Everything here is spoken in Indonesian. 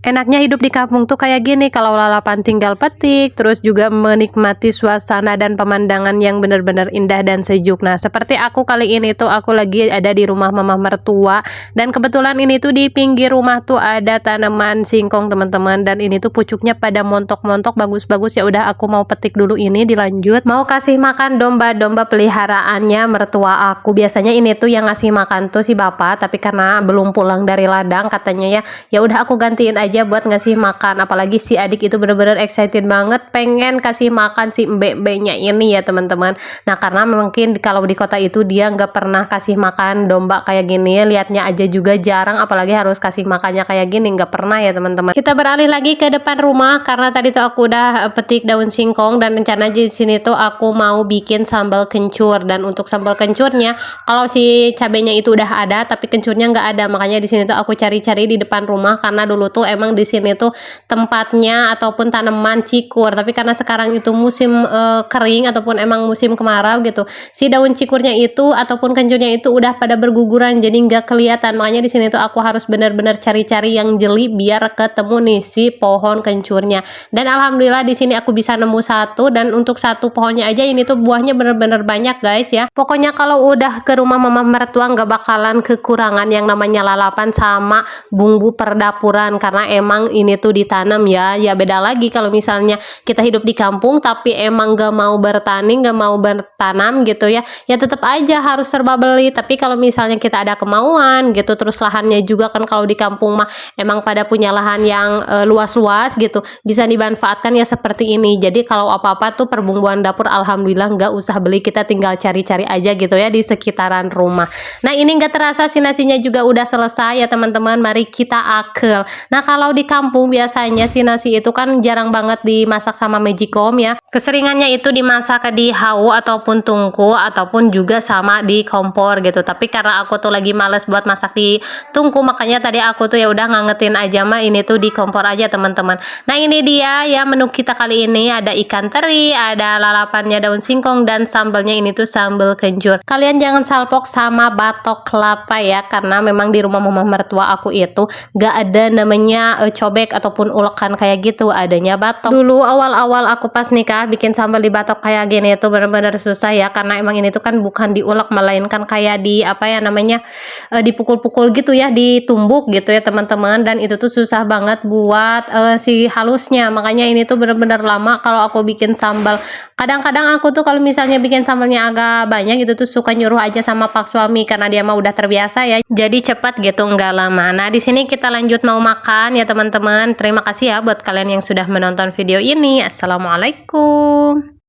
Enaknya hidup di kampung tuh kayak gini, kalau lalapan tinggal petik, terus juga menikmati suasana dan pemandangan yang benar-benar indah dan sejuk. Nah, seperti aku kali ini tuh aku lagi ada di rumah mama mertua dan kebetulan ini tuh di pinggir rumah tuh ada tanaman singkong teman-teman, dan ini tuh pucuknya pada montok-montok bagus-bagus. Ya udah aku mau petik dulu ini dilanjut. Mau kasih makan domba-domba peliharaannya mertua aku. Biasanya ini tuh yang ngasih makan tuh si bapak, tapi karena belum pulang dari ladang katanya ya udah aku gantiin aja buat ngasih makan. Apalagi si adik itu bener-bener excited banget pengen kasih makan si mbek-mbeknya ini ya teman-teman. Nah, karena mungkin kalau di kota itu dia nggak pernah kasih makan domba kayak gini, liatnya aja juga jarang, apalagi harus kasih makannya kayak gini, nggak pernah ya teman-teman. Kita beralih lagi ke depan rumah karena tadi tuh aku udah petik daun singkong dan rencana di sini tuh aku mau bikin sambal kencur. Dan untuk sambal kencurnya, kalau si cabenya itu udah ada tapi kencurnya nggak ada, makanya di sini tuh aku cari-cari di depan rumah karena dulu tuh emang di sini tuh tempatnya ataupun tanaman cikur, tapi karena sekarang itu musim kering ataupun emang musim kemarau gitu, si daun cikurnya itu ataupun kencurnya itu udah pada berguguran jadi nggak kelihatan. Makanya di sini tuh aku harus benar-benar cari-cari yang jeli biar ketemu nih si pohon kencurnya. Dan alhamdulillah di sini aku bisa nemu satu, dan untuk satu pohonnya aja ini tuh buahnya bener-bener banyak guys ya. Pokoknya kalau udah ke rumah mama mertua nggak bakalan kekurangan yang namanya lalapan sama bumbu perdapuran, karena emang ini tuh ditanam ya. Ya beda lagi kalau misalnya kita hidup di kampung tapi emang gak mau bertani, gak mau bertanam gitu ya, ya tetap aja harus serba beli. Tapi kalau misalnya kita ada kemauan gitu, terus lahannya juga kan kalau di kampung mah emang pada punya lahan yang luas-luas gitu, bisa dimanfaatkan ya seperti ini. Jadi kalau apa-apa tuh perbumbuan dapur alhamdulillah nggak usah beli, kita tinggal cari-cari aja gitu ya di sekitaran rumah. Nah, ini nggak terasa si nasinya juga udah selesai ya teman-teman, mari kita akel. Nah, kalau di kampung biasanya si nasi itu kan jarang banget dimasak sama magicom ya. Keseringannya itu dimasak di hawu ataupun tungku ataupun juga sama di kompor gitu. Tapi karena aku tuh lagi males buat masak di tungku, makanya tadi aku tuh ya udah ngangetin aja mah ini tuh di kompor aja teman-teman. Nah, ini dia ya menu kita kali ini, ada ikan teri, ada lalapannya daun singkong, dan sambalnya ini tuh sambal kencur. Kalian jangan salpok sama batok kelapa ya, karena memang di rumah mama mertua aku itu gak ada namanya cobek ataupun ulekan kayak gitu, adanya batok. Dulu awal-awal aku pas nikah bikin sambal di batok kayak gini itu bener-bener susah ya, karena emang ini tuh kan bukan diulek melainkan kayak di apa ya namanya, dipukul-pukul gitu ya, ditumbuk gitu ya teman-teman. Dan itu tuh susah banget buat si halusnya, makanya ini tuh bener-bener lama kalau aku bikin sambal. Kadang-kadang aku tuh kalau misalnya bikin sambalnya agak banyak gitu tuh suka nyuruh aja sama pak suami, karena dia mah udah terbiasa ya, jadi cepat gitu nggak lama. Nah, di sini kita lanjut mau makan ya teman-teman. Terima kasih ya buat kalian yang sudah menonton video ini. Assalamualaikum.